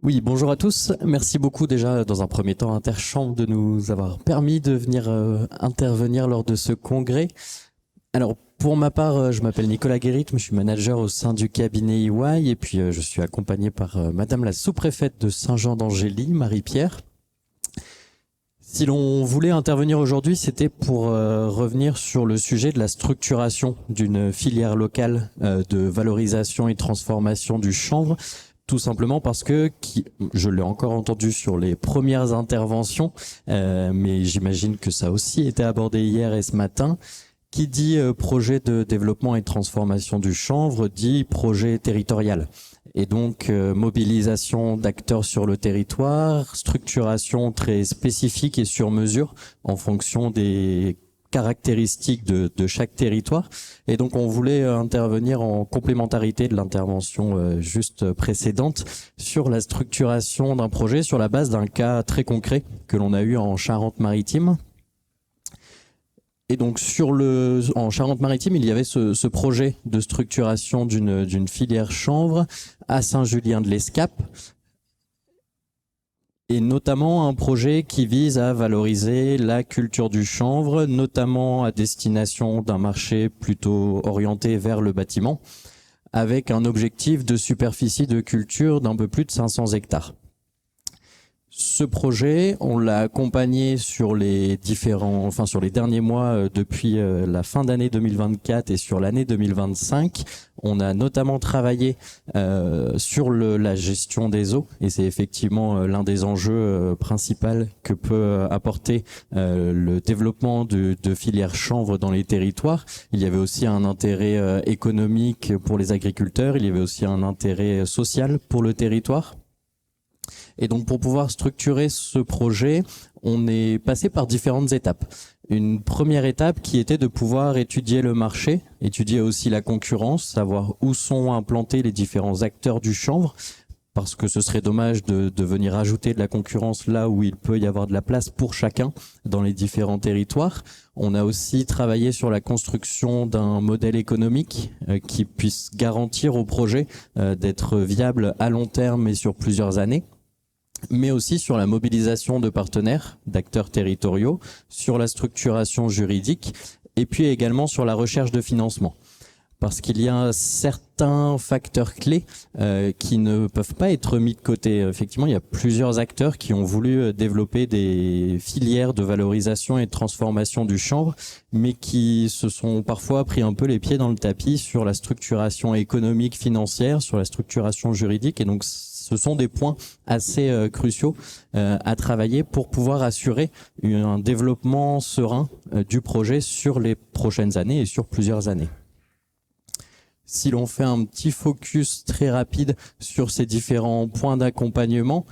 Oui, bonjour à tous. Merci beaucoup déjà dans un premier temps Interchambre de nous avoir permis de venir intervenir lors de ce congrès. Alors pour ma part, je m'appelle Nicolas Guérit, je suis manager au sein du cabinet EY et puis je suis accompagné par Madame la sous-préfète de Saint-Jean-d'Angély, Marie-Pierre. Si l'on voulait intervenir aujourd'hui, c'était pour revenir sur le sujet de la structuration d'une filière locale de valorisation et transformation du chanvre. Tout simplement parce que, je l'ai encore entendu sur les premières interventions, mais j'imagine que ça a aussi été abordé hier et ce matin, qui dit projet de développement et de transformation du chanvre dit projet territorial. Et donc mobilisation d'acteurs sur le territoire, structuration très spécifique et sur mesure en fonction des caractéristiques de chaque territoire. Et donc on voulait intervenir en complémentarité de l'intervention juste précédente sur la structuration d'un projet sur la base d'un cas très concret que l'on a eu en Charente-Maritime. Et donc en Charente-Maritime, il y avait ce projet de structuration d'une filière chanvre à Saint-Julien-de-l'Escape, et notamment un projet qui vise à valoriser la culture du chanvre, notamment à destination d'un marché plutôt orienté vers le bâtiment, avec un objectif de superficie de culture d'un peu plus de 500 hectares. Ce projet, on l'a accompagné sur les derniers mois depuis la fin d'année 2024 et sur l'année 2025. On a notamment travaillé sur la gestion des eaux et c'est effectivement l'un des enjeux principaux que peut apporter le développement de filières chanvre dans les territoires. Il y avait aussi un intérêt économique pour les agriculteurs, il y avait aussi un intérêt social pour le territoire. Et donc pour pouvoir structurer ce projet, on est passé par différentes étapes. Une première étape qui était de pouvoir étudier le marché, étudier aussi la concurrence, savoir où sont implantés les différents acteurs du chanvre, parce que ce serait dommage de venir ajouter de la concurrence là où il peut y avoir de la place pour chacun dans les différents territoires. On a aussi travaillé sur la construction d'un modèle économique qui puisse garantir au projet d'être viable à long terme et sur plusieurs années, mais aussi sur la mobilisation de partenaires, d'acteurs territoriaux, sur la structuration juridique et puis également sur la recherche de financement. Parce qu'il y a certains facteurs clés qui ne peuvent pas être mis de côté. Effectivement, il y a plusieurs acteurs qui ont voulu développer des filières de valorisation et de transformation du chanvre, mais qui se sont parfois pris un peu les pieds dans le tapis sur la structuration économique, financière, sur la structuration juridique. Et donc, ce sont des points assez cruciaux à travailler pour pouvoir assurer un développement serein du projet sur les prochaines années et sur plusieurs années. Si l'on fait un petit focus très rapide sur ces différents points d'accompagnement,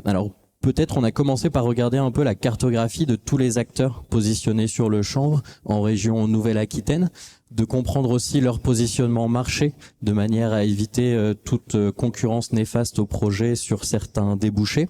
alors peut-être on a commencé par regarder un peu la cartographie de tous les acteurs positionnés sur le chanvre en région Nouvelle-Aquitaine, de comprendre aussi leur positionnement marché de manière à éviter toute concurrence néfaste au projet sur certains débouchés.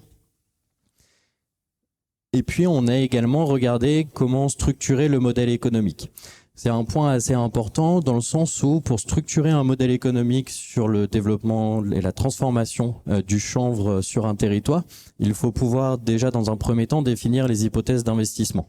Et puis on a également regardé comment structurer le modèle économique. C'est un point assez important dans le sens où pour structurer un modèle économique sur le développement et la transformation du chanvre sur un territoire, il faut pouvoir déjà dans un premier temps définir les hypothèses d'investissement.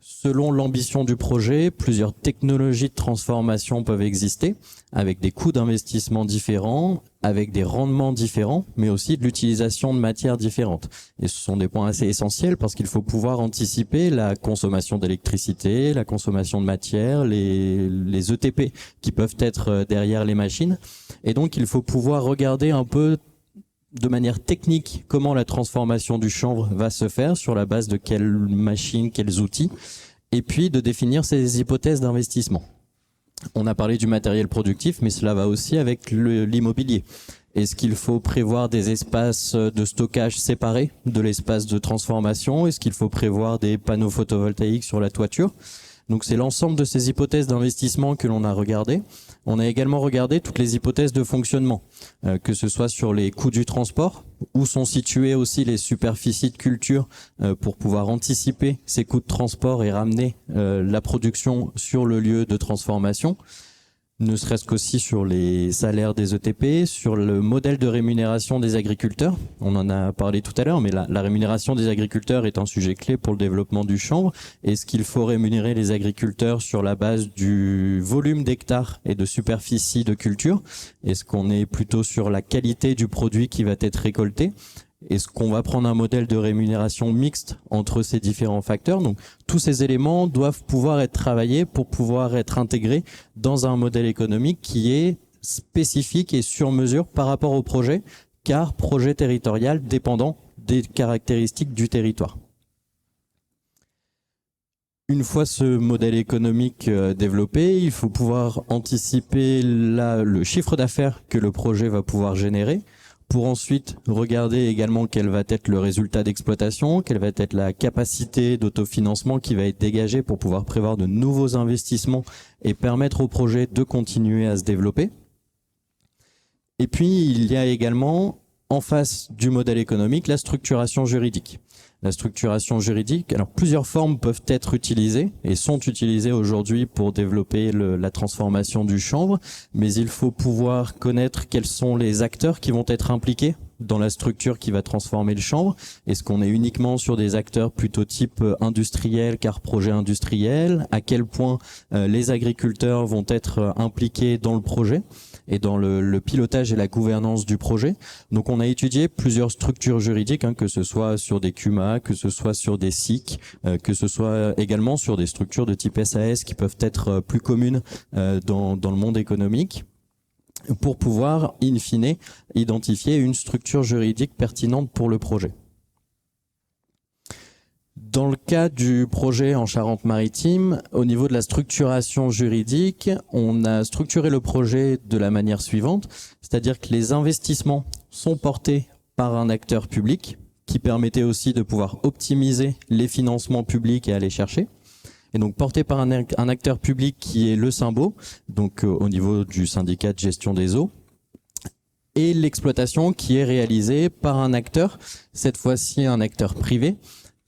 Selon l'ambition du projet, plusieurs technologies de transformation peuvent exister, avec des coûts d'investissement différents, avec des rendements différents, mais aussi de l'utilisation de matières différentes. Et ce sont des points assez essentiels parce qu'il faut pouvoir anticiper la consommation d'électricité, la consommation de matières, les ETP qui peuvent être derrière les machines. Et donc il faut pouvoir regarder un peu de manière technique comment la transformation du chanvre va se faire, sur la base de quelles machines, quels outils, et puis de définir ces hypothèses d'investissement. On a parlé du matériel productif, mais cela va aussi avec l'immobilier. Est-ce qu'il faut prévoir des espaces de stockage séparés de l'espace de transformation? Est-ce qu'il faut prévoir des panneaux photovoltaïques sur la toiture? Donc c'est l'ensemble de ces hypothèses d'investissement que l'on a regardé. On a également regardé toutes les hypothèses de fonctionnement, que ce soit sur les coûts du transport, où sont situées aussi les superficies de culture pour pouvoir anticiper ces coûts de transport et ramener la production sur le lieu de transformation. ne serait-ce qu'aussi sur les salaires des ETP, sur le modèle de rémunération des agriculteurs. On en a parlé tout à l'heure, mais la rémunération des agriculteurs est un sujet clé pour le développement du chanvre. Est-ce qu'il faut rémunérer les agriculteurs sur la base du volume d'hectares et de superficie de culture? Est-ce qu'on est plutôt sur la qualité du produit qui va être récolté? Est-ce qu'on va prendre un modèle de rémunération mixte entre ces différents facteurs? Donc, tous ces éléments doivent pouvoir être travaillés pour pouvoir être intégrés dans un modèle économique qui est spécifique et sur mesure par rapport au projet, car projet territorial dépendant des caractéristiques du territoire. Une fois ce modèle économique développé, il faut pouvoir anticiper le chiffre d'affaires que le projet va pouvoir générer, pour ensuite regarder également quel va être le résultat d'exploitation, quelle va être la capacité d'autofinancement qui va être dégagée pour pouvoir prévoir de nouveaux investissements et permettre au projet de continuer à se développer. Et puis, il y a également, en face du modèle économique, la structuration juridique. La structuration juridique, alors plusieurs formes peuvent être utilisées et sont utilisées aujourd'hui pour développer la transformation du chanvre, mais il faut pouvoir connaître quels sont les acteurs qui vont être impliqués dans la structure qui va transformer le chanvre. Est-ce qu'on est uniquement sur des acteurs plutôt type industriel, car projet industriel? À quel point les agriculteurs vont être impliqués dans le projet et dans le pilotage et la gouvernance du projet? Donc on a étudié plusieurs structures juridiques, que ce soit sur des CUMA, que ce soit sur des SIC, que ce soit également sur des structures de type SAS qui peuvent être plus communes dans le monde économique, pour pouvoir, in fine, identifier une structure juridique pertinente pour le projet. Dans le cas du projet en Charente-Maritime, au niveau de la structuration juridique, on a structuré le projet de la manière suivante, c'est-à-dire que les investissements sont portés par un acteur public qui permettait aussi de pouvoir optimiser les financements publics et aller chercher. Et donc porté par un acteur public qui est le Symbo, donc au niveau du syndicat de gestion des eaux, et l'exploitation qui est réalisée par un acteur, cette fois-ci un acteur privé,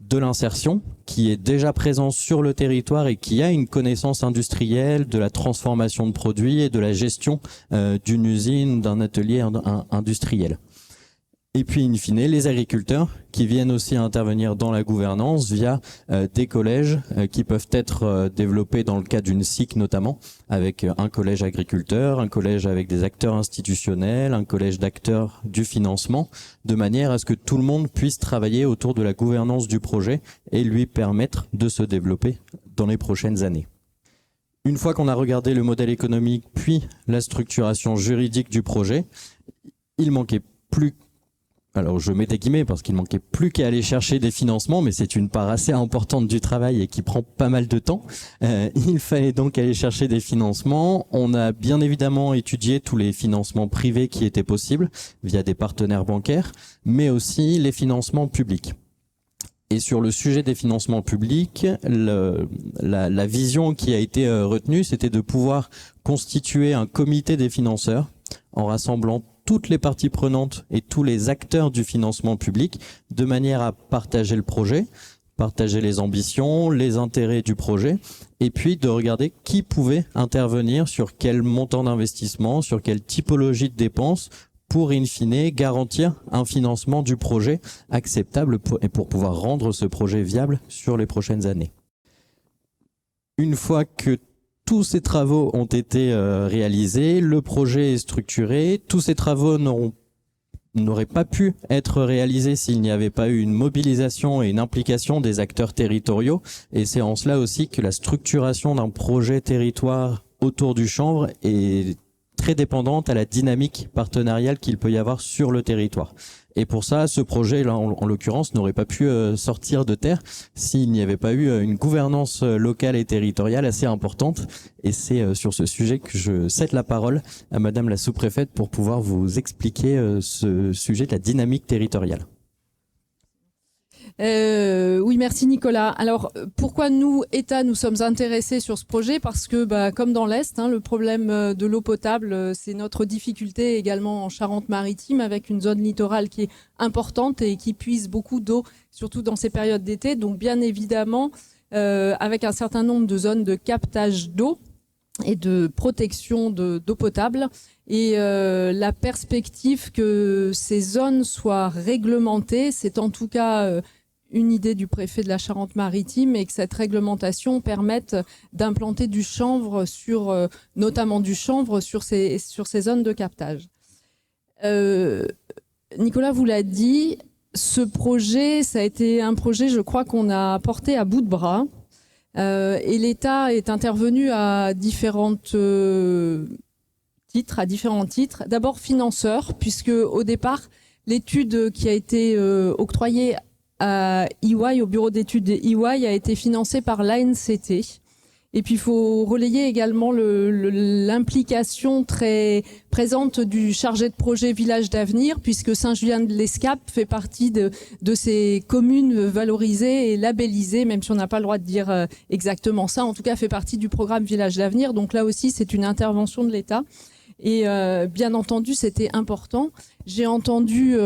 de l'insertion, qui est déjà présent sur le territoire et qui a une connaissance industrielle de la transformation de produits et de la gestion d'une usine, d'un atelier industriel. Et puis, in fine, les agriculteurs qui viennent aussi intervenir dans la gouvernance via des collèges qui peuvent être développés dans le cas d'une SIC notamment, avec un collège agriculteur, un collège avec des acteurs institutionnels, un collège d'acteurs du financement, de manière à ce que tout le monde puisse travailler autour de la gouvernance du projet et lui permettre de se développer dans les prochaines années. Une fois qu'on a regardé le modèle économique puis la structuration juridique du projet, il manquait plus. Alors je mets des guillemets parce qu'il manquait plus qu'à aller chercher des financements, mais c'est une part assez importante du travail et qui prend pas mal de temps. Il fallait donc aller chercher des financements. On a bien évidemment étudié tous les financements privés qui étaient possibles via des partenaires bancaires, mais aussi les financements publics. Et sur le sujet des financements publics, la vision qui a été retenue, c'était de pouvoir constituer un comité des financeurs en rassemblant toutes les parties prenantes et tous les acteurs du financement public de manière à partager le projet, partager les ambitions, les intérêts du projet, et puis de regarder qui pouvait intervenir sur quel montant d'investissement, sur quelle typologie de dépenses pour, in fine, garantir un financement du projet acceptable et pour pouvoir rendre ce projet viable sur les prochaines années. Une fois que tous ces travaux ont été réalisés, le projet est structuré. Tous ces travaux n'auraient pas pu être réalisés s'il n'y avait pas eu une mobilisation et une implication des acteurs territoriaux. Et c'est en cela aussi que la structuration d'un projet territoire autour du chanvre est très dépendante à la dynamique partenariale qu'il peut y avoir sur le territoire. Et pour ça, ce projet, là, en l'occurrence, n'aurait pas pu sortir de terre s'il n'y avait pas eu une gouvernance locale et territoriale assez importante. Et c'est sur ce sujet que je cède la parole à Madame la sous-préfète pour pouvoir vous expliquer ce sujet de la dynamique territoriale. Oui, merci Nicolas. Alors, pourquoi nous, État, nous sommes intéressés sur ce projet? Parce que, comme dans l'Est, le problème de l'eau potable, c'est notre difficulté également en Charente-Maritime, avec une zone littorale qui est importante et qui puise beaucoup d'eau, surtout dans ces périodes d'été. Donc, bien évidemment, avec un certain nombre de zones de captage d'eau, et de protection d'eau potable. Et la perspective que ces zones soient réglementées, c'est en tout cas une idée du préfet de la Charente-Maritime, et que cette réglementation permette d'implanter du chanvre notamment du chanvre sur ces zones de captage. Nicolas vous l'a dit, ce projet, ça a été un projet, je crois, qu'on a porté à bout de bras. Et l'État est intervenu à différents titres. D'abord financeur, puisque au départ, l'étude qui a été octroyée à EY, au bureau d'études de EY, a été financée par l'ANCT. Et puis il faut relayer également l'implication très présente du chargé de projet Village d'Avenir, puisque Saint-Julien-de-l'Escape fait partie de ces communes valorisées et labellisées, même si on n'a pas le droit de dire exactement ça, en tout cas fait partie du programme Village d'Avenir. Donc là aussi, c'est une intervention de l'État. Et bien entendu, c'était important. J'ai entendu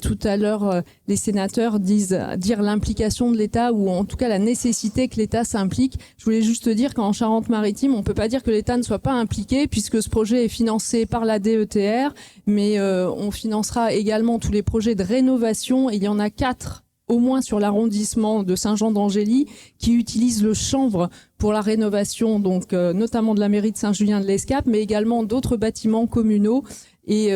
tout à l'heure les sénateurs dire l'implication de l'État, ou en tout cas la nécessité que l'État s'implique. Je voulais juste dire qu'en Charente-Maritime, on ne peut pas dire que l'État ne soit pas impliqué, puisque ce projet est financé par la DETR, mais on financera également tous les projets de rénovation. Il y en a 4 au moins sur l'arrondissement de Saint-Jean-d'Angély, qui utilisent le chanvre pour la rénovation, donc notamment de la mairie de Saint-Julien-de-l'Escape, mais également d'autres bâtiments communaux, et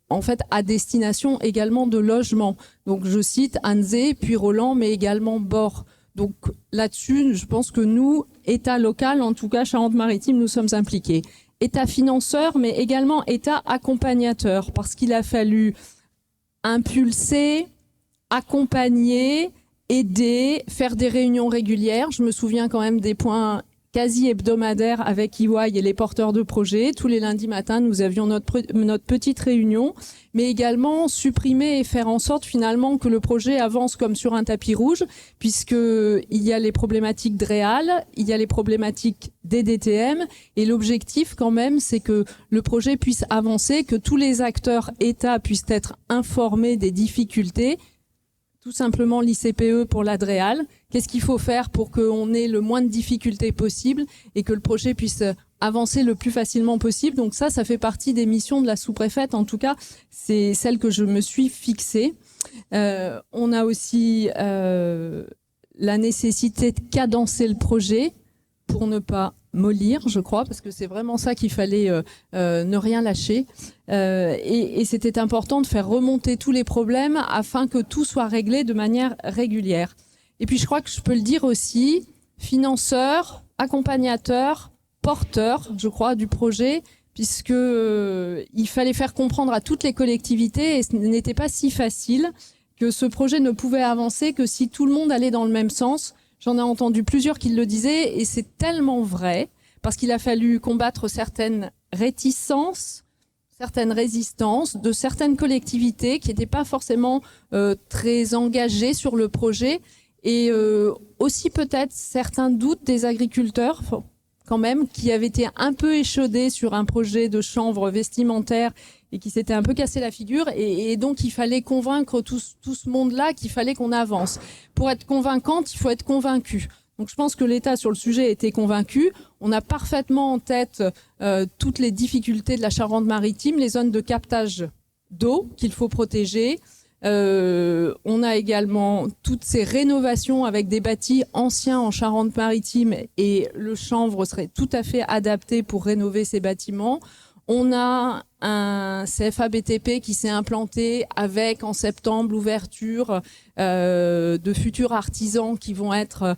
en fait à destination également de logements. Donc je cite Anzé, puis Roland, mais également Bord. Donc là-dessus, je pense que nous, État local, en tout cas Charente-Maritime, nous sommes impliqués. État financeur, mais également État accompagnateur, parce qu'il a fallu impulser, accompagner, aider, faire des réunions régulières. Je me souviens quand même des points quasi hebdomadaires avec EY et les porteurs de projets. Tous les lundis matins, nous avions notre petite réunion, mais également supprimer et faire en sorte finalement que le projet avance comme sur un tapis rouge, puisqu'il y a les problématiques DREAL, il y a les problématiques DDTM, et l'objectif quand même, c'est que le projet puisse avancer, que tous les acteurs État puissent être informés des difficultés. Tout simplement l'ICPE pour la DREAL. Qu'est-ce qu'il faut faire pour qu'on ait le moins de difficultés possible et que le projet puisse avancer le plus facilement possible. Donc ça fait partie des missions de la sous-préfète. En tout cas, c'est celle que je me suis fixée. On a aussi la nécessité de cadencer le projet pour ne pas mollir, je crois, parce que c'est vraiment ça qu'il fallait ne rien lâcher. Et c'était important de faire remonter tous les problèmes afin que tout soit réglé de manière régulière. Et puis je crois que je peux le dire aussi, financeur, accompagnateur, porteur, je crois, du projet, puisque il fallait faire comprendre à toutes les collectivités, et ce n'était pas si facile, que ce projet ne pouvait avancer que si tout le monde allait dans le même sens. J'en ai entendu plusieurs qui le disaient, et c'est tellement vrai, parce qu'il a fallu combattre certaines réticences, certaines résistances de certaines collectivités qui n'étaient pas forcément très engagées sur le projet, et aussi peut-être certains doutes des agriculteurs, quand même, qui avaient été un peu échaudés sur un projet de chanvre vestimentaire et qui s'étaient un peu cassé la figure, et donc il fallait convaincre tout ce monde-là qu'il fallait qu'on avance. Pour être convaincante, il faut être convaincu. Donc je pense que l'État sur le sujet était convaincu. On a parfaitement en tête toutes les difficultés de la Charente-Maritime, les zones de captage d'eau qu'il faut protéger. On a également toutes ces rénovations avec des bâtis anciens en Charente-Maritime, et le chanvre serait tout à fait adapté pour rénover ces bâtiments. On a un CFA BTP qui s'est implanté avec, en septembre, l'ouverture de futurs artisans qui vont être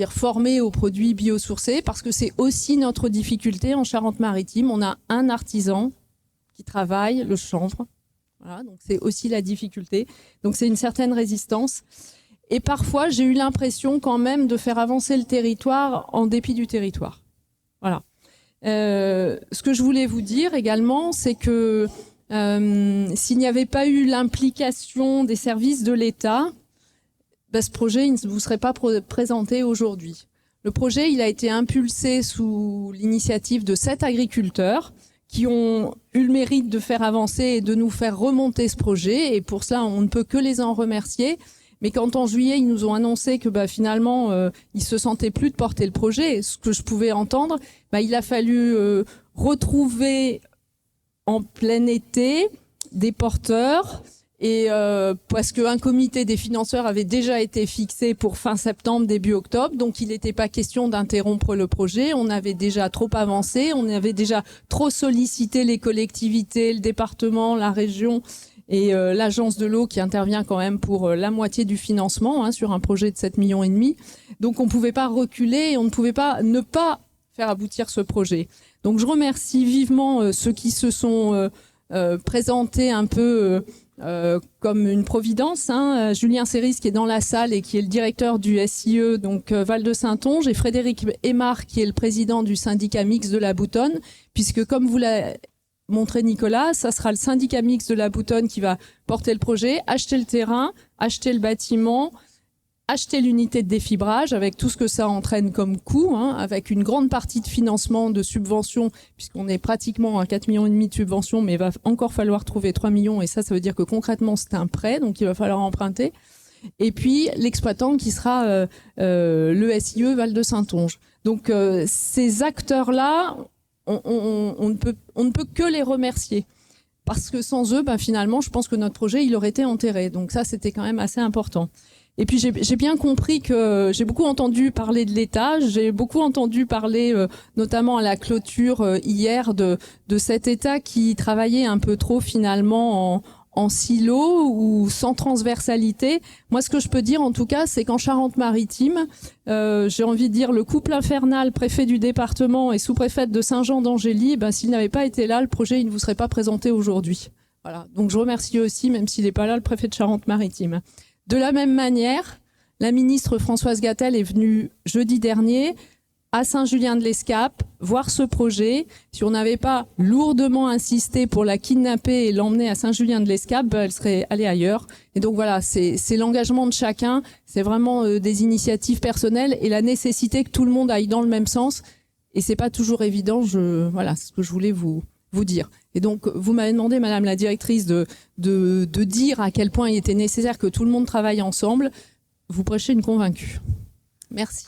formés aux produits biosourcés, parce que c'est aussi notre difficulté en Charente-Maritime. On a un artisan qui travaille le chanvre. Voilà, donc c'est aussi la difficulté. Donc c'est une certaine résistance. Et parfois, j'ai eu l'impression quand même de faire avancer le territoire en dépit du territoire. Voilà. Ce que je voulais vous dire également, c'est que s'il n'y avait pas eu l'implication des services de l'État, ce projet il ne vous serait pas présenté aujourd'hui. Le projet, il a été impulsé sous l'initiative de 7 agriculteurs qui ont eu le mérite de faire avancer et de nous faire remonter ce projet. Et pour cela, on ne peut que les en remercier. Mais quand en juillet, ils nous ont annoncé que finalement, ils se sentaient plus de porter le projet, ce que je pouvais entendre, il a fallu retrouver en plein été des porteurs, et parce qu'un comité des financeurs avait déjà été fixé pour fin septembre, début octobre, donc il n'était pas question d'interrompre le projet. On avait déjà trop avancé, on avait déjà trop sollicité les collectivités, le département, la région et l'agence de l'eau qui intervient quand même pour la moitié du financement sur un projet de 7,5 millions. Donc on ne pouvait pas reculer et on ne pouvait pas ne pas faire aboutir ce projet. Donc je remercie vivement ceux qui se sont présentés un peu comme une providence. Julien Séris qui est dans la salle et qui est le directeur du SIE, donc Val de Saintonge, et Frédéric Aymar qui est le président du syndicat mixte de la Boutonne, puisque comme vous l'a montré Nicolas, ça sera le syndicat mixte de la Boutonne qui va porter le projet, acheter le terrain, acheter le bâtiment, acheter l'unité de défibrage avec tout ce que ça entraîne comme coût, avec une grande partie de financement, de subvention, puisqu'on est pratiquement à 4,5 millions de subventions, mais il va encore falloir trouver 3 millions, et ça veut dire que concrètement c'est un prêt, donc il va falloir emprunter. Et puis l'exploitant qui sera le SIE Val de Saintonge. Donc ces acteurs-là, on ne peut que les remercier. Parce que sans eux, finalement, je pense que notre projet, il aurait été enterré. Donc ça, c'était quand même assez important. Et puis j'ai bien compris que j'ai beaucoup entendu parler de l'État, j'ai beaucoup entendu parler notamment à la clôture hier de cet État qui travaillait un peu trop finalement en silo ou sans transversalité. Moi, ce que je peux dire en tout cas, c'est qu'en Charente-Maritime, j'ai envie de dire le couple infernal, préfet du département et sous-préfète de Saint-Jean-d'Angély, s'il n'avait pas été là, le projet il ne vous serait pas présenté aujourd'hui. Voilà. Donc je remercie aussi, même s'il n'est pas là, le préfet de Charente-Maritime. De la même manière, la ministre Françoise Gatel est venue jeudi dernier à Saint-Julien-de-l'Escape voir ce projet. Si on n'avait pas lourdement insisté pour la kidnapper et l'emmener à Saint-Julien-de-l'Escape, elle serait allée ailleurs. Et donc voilà, c'est l'engagement de chacun, c'est vraiment des initiatives personnelles et la nécessité que tout le monde aille dans le même sens. Et c'est pas toujours évident, voilà, c'est ce que je voulais vous dire. Et donc, vous m'avez demandé, Madame la directrice, de dire à quel point il était nécessaire que tout le monde travaille ensemble. Vous prêchez une convaincue. Merci.